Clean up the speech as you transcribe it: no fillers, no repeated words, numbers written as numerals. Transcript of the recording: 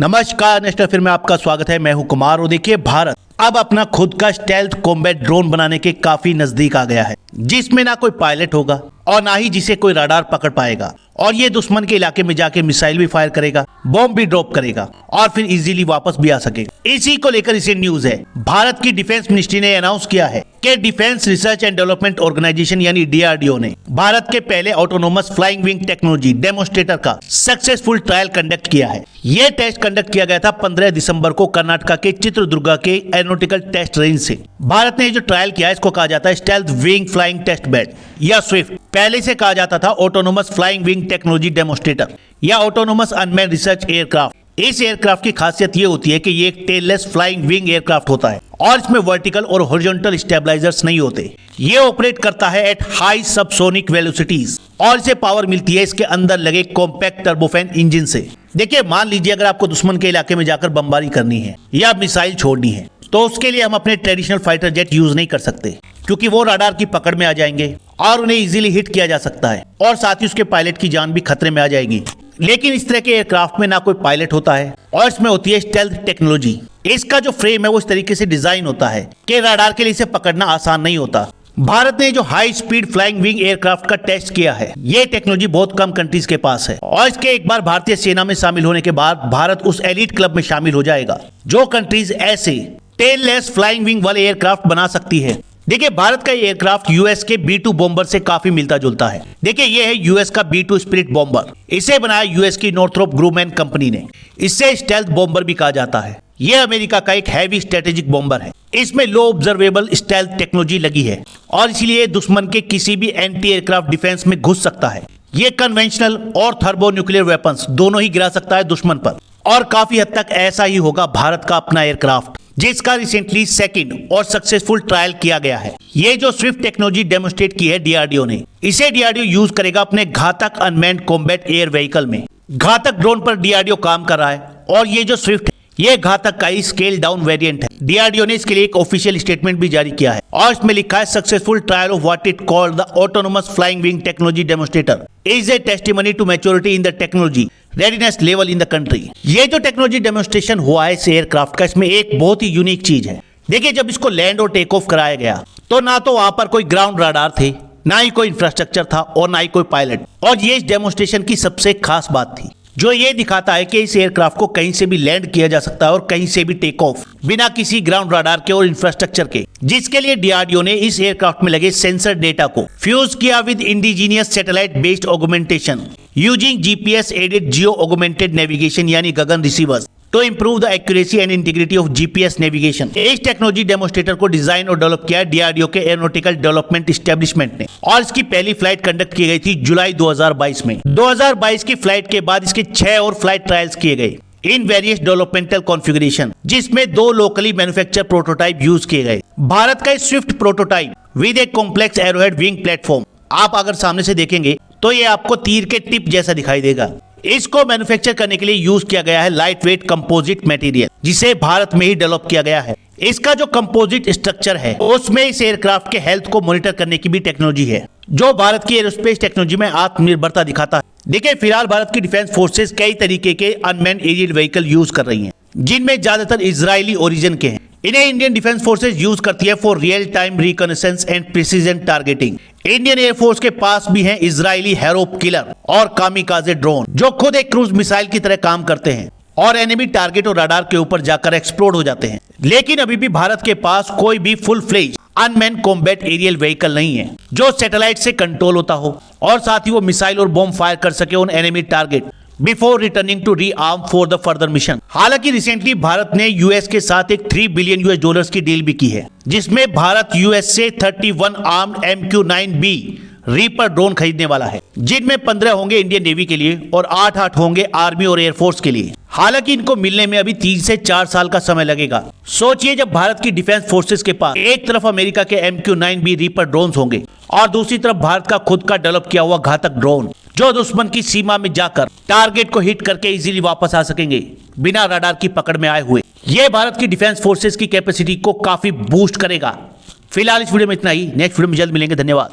नमस्कार, national film में आपका स्वागत है। मैं हूं कुमार और देखिए, भारत अब अपना खुद का स्टेल्थ कॉम्बैट ड्रोन बनाने के काफी नजदीक आ गया है, जिसमें ना कोई पायलट होगा और ना ही जिसे कोई रडार पकड़ पाएगा, और ये दुश्मन के इलाके में जाके मिसाइल भी फायर करेगा, बॉम्ब भी ड्रॉप करेगा और फिर इजीली वापस भी आ सकेगा। इसी को लेकर इसे न्यूज है। भारत की डिफेंस मिनिस्ट्री ने अनाउंस किया है कि defence research and development organisation यानी DRDO ने भारत के पहले autonomous flying wing technology demonstrator का सक्सेसफुल ट्रायल कंडक्ट किया है। यह टेस्ट कंडक्ट किया गया था 15 दिसंबर को कर्नाटक के चित्रदुर्गा के एरोनॉटिकल टेस्ट रेंज से। भारत ने जो ट्रायल किया है इसको कहा जाता है stealth wing flying test bed या स्विफ्ट। पहले से कहा जाता था autonomous flying wing technology demonstrator या ऑटोनोमस अनमैन्ड रिसर्च एयरक्राफ्ट। इस एयरक्राफ्ट की खासियत ये होती है कि ये एक टेललेस फ्लाइंग विंग एयरक्राफ्ट होता है और इसमें वर्टिकल और हॉरिजॉन्टल स्टेबलाइजर्स नहीं होते। ये ऑपरेट करता है एट हाई सबसोनिक वेलोसिटीज और इसे पावर मिलती है इसके अंदर लगे कॉम्पैक्ट टर्बोफैन इंजन से। देखिए, मान लीजिए अगर आपको दुश्मन के इलाके में जाकर बमबारी करनी है या मिसाइल छोड़नी है, तो उसके लिए हम अपने ट्रेडिशनल फाइटर जेट यूज नहीं कर सकते, क्योंकि वो रडार की पकड़ में आ जाएंगे और उन्हें इजीली हिट किया जा सकता है और साथ ही उसके पायलट की जान भी खतरे में आ जाएगी। लेकिन इस तरह के एयरक्राफ्ट में ना कोई पायलट होता है और इसमें होती है स्टेल्थ टेक्नोलॉजी। इसका जो फ्रेम है वो इस तरीके से डिजाइन होता है कि रडार के लिए इसे पकड़ना आसान नहीं होता। भारत ने जो high speed flying wing aircraft का टेस्ट किया है, ये टेक्नोलॉजी बहुत कम कंट्रीज के पास है और इसके एक बार भारतीय सेना में शामिल होने के बाद भारत उस एलीट क्लब में शामिल हो जाएगा जो कंट्रीज ऐसे टेललेस फ्लाइंग विंग वाले एयरक्राफ्ट बना सकती है। देखिए, भारत का एयरक्राफ्ट यूएस के B2 बॉम्बर से काफी मिलता जुलता है। देखिए, ये है यूएस का B2 स्पिरिट बॉम्बर। इसे बनाया यूएस की नॉर्थरोप ग्रूमैन कंपनी ने। इसे स्टेल्थ बॉम्बर भी कहा जाता है। यह अमेरिका का एक हैवी स्ट्रेटेजिक बॉम्बर है। इसमें लो ऑब्जर्वेबल स्टेल्थ टेक्नोलॉजी लगी है और इसलिए दुश्मन के किसी भी एंटी एयरक्राफ्ट डिफेंस में घुस सकता है। ये कन्वेंशनल और थर्बो न्यूक्लियर वेपन्स दोनों ही गिरा सकता है दुश्मन पर, और काफी हद तक ऐसा ही होगा भारत का अपना एयरक्राफ्ट, जिसका रिसेंटली सेकंड और सक्सेसफुल ट्रायल किया गया है। ये जो स्विफ्ट टेक्नोलॉजी डेमोन्स्ट्रेट की है DRDO ने, इसे DRDO यूज करेगा अपने घातक अनमैन्ड कॉम्बैट एयर व्हीकल में। घातक ड्रोन पर DRDO काम कर रहा है और ये जो स्विफ्ट है ये घातक का ही स्केल डाउन वेरिएंट है। DRDO ने इसके लिए एक ऑफिशियल स्टेटमेंट भी जारी किया है और इसमें लिखा है successful trial of what it called the autonomous flying wing technology demonstrator is a testimony to maturity in the technology readiness level in the country. ये जो टेक्नोलॉजी डेमोन्स्ट्रेशन हुआ है इस एयरक्राफ्ट का, इसमें एक बहुत ही यूनिक चीज है। देखिए, जब इसको लैंड और टेक ऑफ कराया गया तो ना तो वहां पर कोई ग्राउंड रडार थे, ना ही कोई इंफ्रास्ट्रक्चर था और ना ही कोई पायलट। और ये इस डेमोन्स्ट्रेशन की सबसे खास बात थी, जो ये दिखाता है कि इस एयरक्राफ्ट को कहीं से भी लैंड किया जा सकता है और कहीं से भी टेक ऑफ बिना किसी ग्राउंड रडार के और इंफ्रास्ट्रक्चर के, जिसके लिए DRDO ने इस एयरक्राफ्ट में लगे सेंसर डेटा को फ्यूज किया with indigenous satellite based augmentation using GPS aided geo augmented navigation यानी GAGAN receivers to improve the accuracy and integrity of GPS navigation. इस टेक्नोलॉजी डेमोन्स्ट्रेटर को डिजाइन और डेवलप किया DRDO के एरोनॉटिकल डेवलपमेंट एस्टेब्लिशमेंट ने और इसकी पहली फ्लाइट कंडक्ट की गई थी जुलाई 2022 में। 2022 की फ्लाइट के बाद इसके 6 और फ्लाइट ट्रायल्स किए गए इन वेरियस डेवलपमेंटल कॉन्फ़िगरेशन, जिसमें 2 लोकली मैन्युफैक्चर प्रोटोटाइप यूज किए गए। भारत का Swift prototype with a complex arrowhead wing platform, आप अगर सामने से देखेंगे तो ये आपको तीर के टिप जैसा दिखाई देगा। इसको मैन्युफैक्चर करने के लिए यूज किया गया है लाइट वेट कंपोजिट मटेरियल, जिसे भारत में ही डेवलप किया गया है। इसका जो कंपोजिट स्ट्रक्चर है उसमें इस एयरक्राफ्ट के हेल्थ को मॉनिटर करने की भी टेक्नोलॉजी है, जो भारत की एरोस्पेस टेक्नोलॉजी में आत्मनिर्भरता दिखाता है। देखिए, फिलहाल भारत की डिफेंस फोर्सेस कई तरीके के अनमैन्ड एरियल व्हीकल यूज कर रही हैं, जिनमें ज्यादातर इजरायली ओरिजिन के हैं। इन्हें इंडियन डिफेंस फोर्सेस यूज करती है for real time reconnaissance and precision targeting. Indian air force के पास भी हैं इजरायली हैरोप किलर और कामिकाजे ड्रोन, जो खुद एक क्रूज मिसाइल की तरह काम करते हैं और एनिमी टारगेट और रडार के ऊपर जाकर एक्सप्लोड हो जाते हैं। लेकिन अभी भी भारत के पास कोई भी full fledge unmanned combat aerial vehicle नहीं है जो सैटेलाइट से कंट्रोल होता हो और साथ ही वो मिसाइल और बॉम्ब फायर कर सके on enemy target before returning to rearm for the further mission. हालांकि रिसेंटली भारत ने यूएस के साथ एक $3 बिलियन की डील भी की है, जिसमें भारत यूएस से 31 आर्म्ड MQ-9B रीपर ड्रोन खरीदने वाला है, जिनमें 15 होंगे इंडियन नेवी के लिए और 8 होंगे आर्मी और एयरफोर्स के लिए। हालांकि इनको मिलने में अभी 3 से 4 साल का समय लगेगा। सोचिए, जब भारत की डिफेंस फोर्सेस के पास एक तरफ अमेरिका के MQ-9B रीपर ड्रोन होंगे और दूसरी तरफ भारत का खुद का डेवलप किया हुआ घातक ड्रोन, जो दुश्मन की सीमा में जाकर टारगेट को हिट करके इजीली वापस आ सकेंगे बिना रडार की पकड़ में आए हुए। यह भारत की डिफेंस फोर्सेस की कैपेसिटी को काफी बूस्ट करेगा। फिलहाल इस वीडियो में इतना ही। नेक्स्ट वीडियो में जल्द मिलेंगे। धन्यवाद।